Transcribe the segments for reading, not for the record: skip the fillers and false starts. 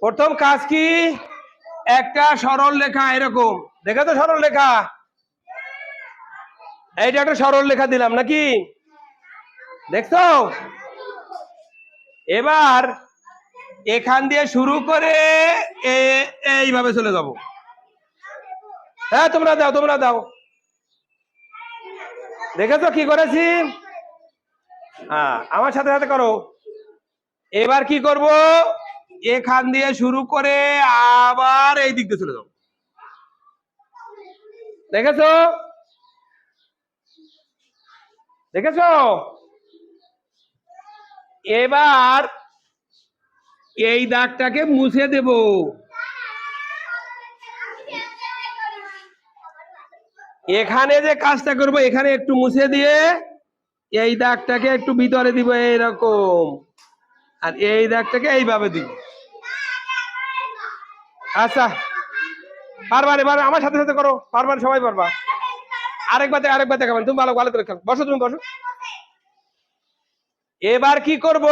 প্রথম কাজ কি, একটা সরল রেখা এরকম দেখে তো, সরল রেখা, এইটা একটা সরল রেখা দিলাম নাকি, দেখছো? এবার এখান দিয়ে শুরু করে এইভাবে চলে যাব। হ্যাঁ তোমরা দাও, তোমরা দাও, দেখেছো কি করেছি? হ্যাঁ আমার সাথে সাথে করো। এবার কি করব, এখান দিয়ে শুরু করে আবার এই দিক দিয়ে চলে যাও, দেখেছো? দেখেছো? এবার এই দাগটাকে মুছে দেব। এখানে যে কাজটা করব, এখানে একটু মুছে দিয়ে এই দাগটাকে একটু ভিতরে দিব এইরকম, আর এই দাগটাকে এইভাবে দিব। আচ্ছা পারবার, এবার আমার সাথে সাথে করো, পারবার, সবাই পারবা। আরেকবার দেখাবেন, তুমি ভালো ভালো করে খেলো, বসো তুমি বসো। এবার কি করব,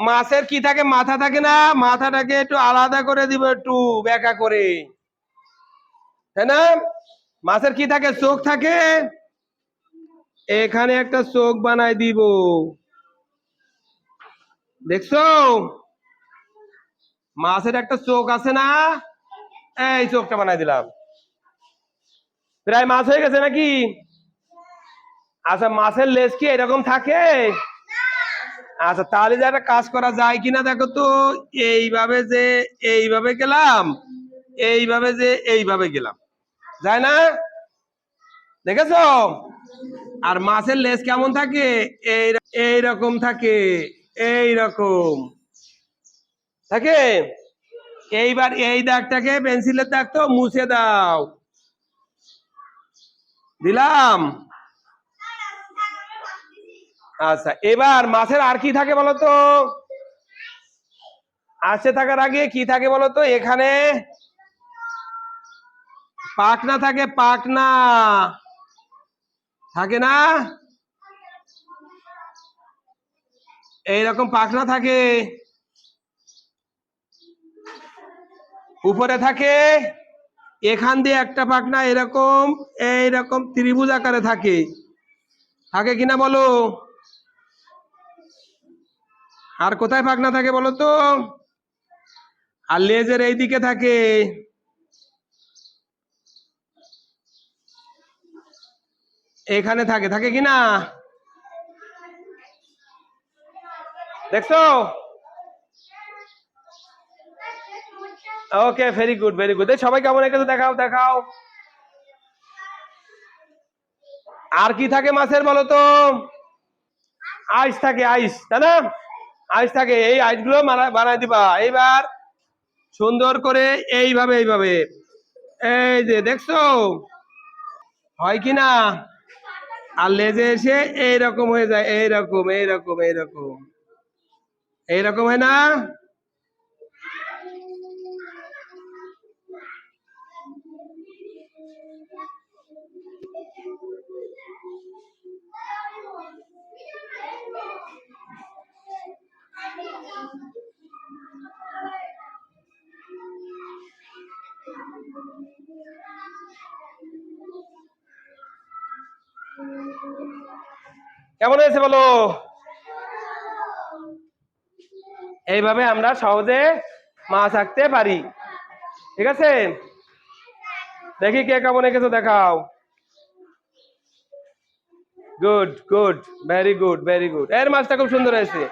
মাছের কি থাকে, মাথা থাকে না, মাথাটাকে একটু আলাদা করে দিব, একটু বেঁকা করে, তাই না? মাছের কি থাকে, চোখ থাকে, এখানে একটা চোখ বানাই দিব, দেখছো? মাছের একটা চোখ আছে না, এই চোখটা বানাই দিলাম। প্রায় মাছ হয়ে গেছে নাকি? আচ্ছা মাছের লেজ কি এরকম থাকে? আচ্ছা তাহলে যে একটা কাজ করা যায় কিনা দেখো তো, এইভাবে যে এইভাবে গেলাম, এইভাবে যে এইভাবে গেলাম, যায় না? দেখেছো? আর মাছের লেজ কেমন থাকে, এইরকম থাকে, এইরকম থাকে। এইবার এই দাগটাকে পেন্সিলের দাগ তো মুছে দাও, দিলাম। আচ্ছা এবার মাছের আর কি থাকে বলতো, আসতে থাকার আগে কি থাকে বলতো, এখানে পাখনা থাকে, পাখনা থাকে না, এইরকম পাখনা থাকে, উপরে থাকে, এখান দিয়ে একটা পাখনা এরকম এইরকম ত্রিভুজ আকারে থাকে, থাকে কিনা বলো? আর কোথায় পাখনা থাকে বলো তো? আর লেজের এই দিকে থাকে, এখানে থাকে, থাকে কিনা, দেখছো? Okay very good, very good. সবাই কেমন এঁকেছো দেখাও, দেখাও। আর কি থাকে মাছের বলো তো? আইস থাকে, আইস, তাই না? আইস থাকে, এই আইস গুলো বানাই দিবা। এইবার সুন্দর করে এইভাবে এইভাবে, এই যে দেখছো হয় কিনা? আর লেজে এসে এইরকম হয়ে যায়, এইরকম এইরকম এইরকম এইরকম হয় না? কেমন হয়েছে বলো? এইভাবে আমরা সহজে মাছ আঁকতে পারি, ঠিক আছে? দেখি কে কেমন এঁকেছো দেখাও। Good good, very good, very good. এর মাছটা খুব সুন্দর হয়েছে,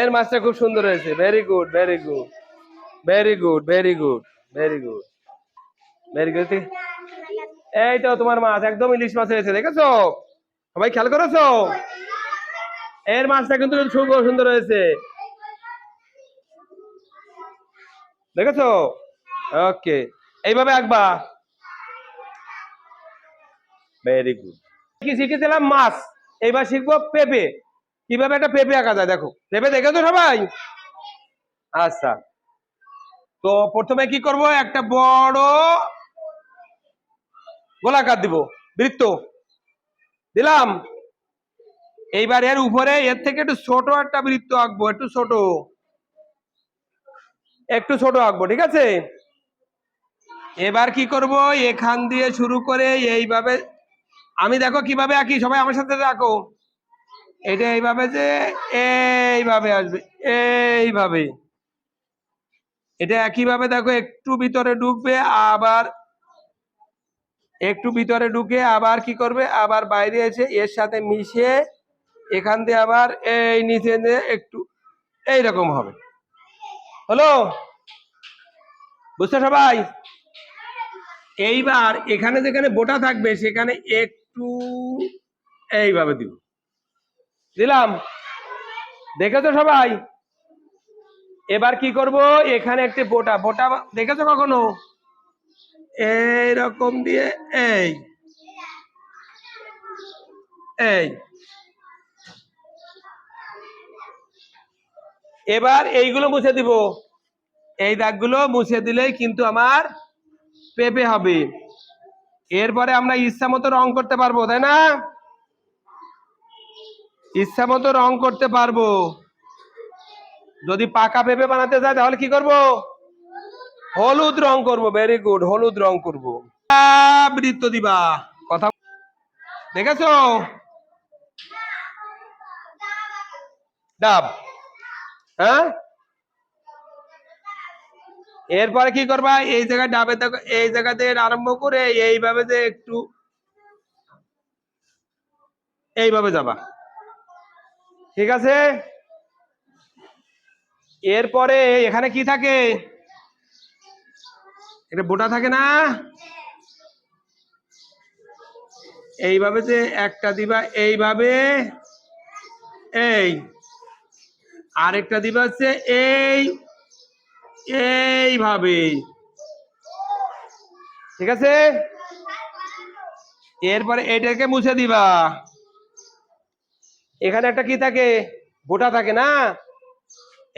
এর মাছটা খুব সুন্দর হয়েছে, very good, very good, very good, very good, very good, very good. এই তো তোমার মাছ একদম ইলিশ মাছ হয়েছে, দেখেছো? সবাই খেয়াল করেছো? এর মাছটা কিন্তু খুব সুন্দর হয়েছে, দেখেছো? ওকে, এইভাবে আঁকবা, ভেরি গুড। কি শিখেছিলাম? মাছ। এইবার শিখবো পেঁপে, কিভাবে একটা পেঁপে আঁকা যায়। দেখো পেঁপে দেখেছো সবাই? আচ্ছা, তো প্রথমে কি করব, একটা বড় গোলাকার দিব, বৃত্ত দিলাম। এইবার এর উপরে এর থেকে একটু ছোট একটা বৃত্ত আঁকবো, একটু ছোট, একটু ছোট আঁকবো, ঠিক আছে। এবার কি করব, এখান দিয়ে শুরু করে এইভাবে আমি দেখো কিভাবে আঁকি, সবাই আমার সাথে আঁকো। এটা এইভাবে যে এইভাবে আসবে, এইভাবে। এটা একইভাবে দেখো একটু ভিতরে ঢুকবে, আবার একটু ভিতরে ঢুকে আবার কি করবে, আবার বাইরে এসে এর সাথে মিশে এখান দিয়ে আবার এই নিচে নিয়ে একটু এইরকম হবে। হলো? বুঝছো সবাই? এইবার এখানে যেখানে বোটা থাকবে সেখানে একটু এইভাবে দিব, দিলাম। দেখেছো সবাই? এবার কি করব, এখানে একটি বোটা বোটা দেখেছো কখনো? এইরকম দিয়ে এই এই এবার এইগুলো মুছে দিব। এই দাগগুলো মুছে দিলেই কিন্তু আমার পেঁপে হবে। এরপরে আমরা ইচ্ছা মতো রং করতে পারবো, তাই না? ইচ্ছা মতো রং করতে পারবো। যদি পাকা পেঁপে বানাতে চাই তাহলে কি করব, হলুদ রং করব। ভেরি গুড, হলুদ রং করব। বৃত্ত দিবা, কথা দেখেছো? ডাব, হ্যাঁ। এরপরে কি করবা, এই জায়গায় ডাবে দেখো, এই জায়গা থেকে আরম্ভ করে এইভাবে যে একটু এইভাবে যাবা, ঠিক আছে। এরপরে এখানে কি থাকে, এটা বোটা থাকে না, এইভাবে যে একটা দিবা এইভাবে, এই আরেকটা দিবা হচ্ছে এই এইভাবে, ঠিক আছে। এরপরে এইটাকে মুছে দিবা। এখানে একটা কি থাকে, বোটা থাকে না,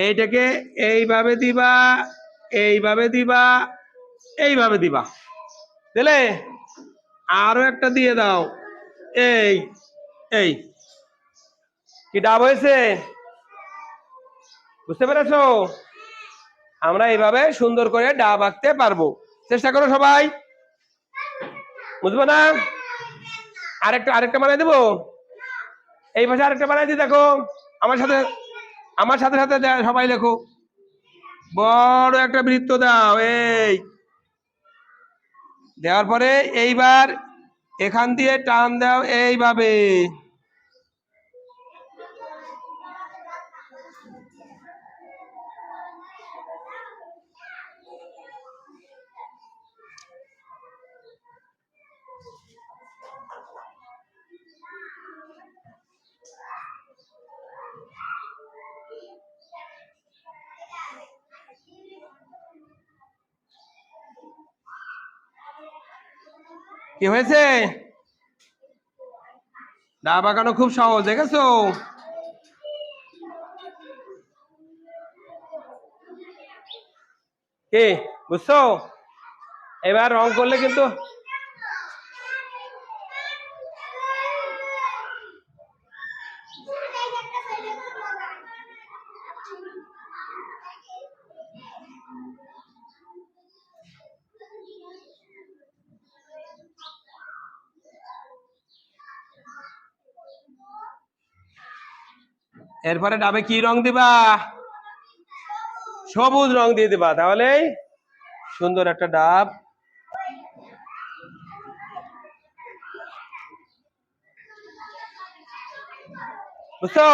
এইটাকে এইভাবে দিবা, এইভাবে দিবা, এইভাবে দিবা, দিলে। আরো একটা দিয়ে দাও, এই এই কি ডাব হয়েছে, বুঝতে পেরেছো? আমরা এইভাবে সুন্দর করে ডাব আঁকতে পারবো। চেষ্টা করো সবাই, বুঝবো না? আরেকটা আরেকটা বানাই দেবো, এই ভাষা আরেকটা বানাই দিই, দেখো আমার সাথে, আমার সাথে সাথে সবাই লেখো। বড় একটা বৃত্ত দাও, এই দেওয়ার পরে এইবার এখান দিয়ে টান দাও এইভাবে। কি হয়েছে? ডাব আঁকানো খুব সহজ, দেখেছো? কি বুঝছো? এবার রং করলে কিন্তু এরপরে ডাবে কি রং দিবা, সবুজ রং দিয়ে দিবা, তাহলেই সুন্দর একটা ডাব। বুঝছো?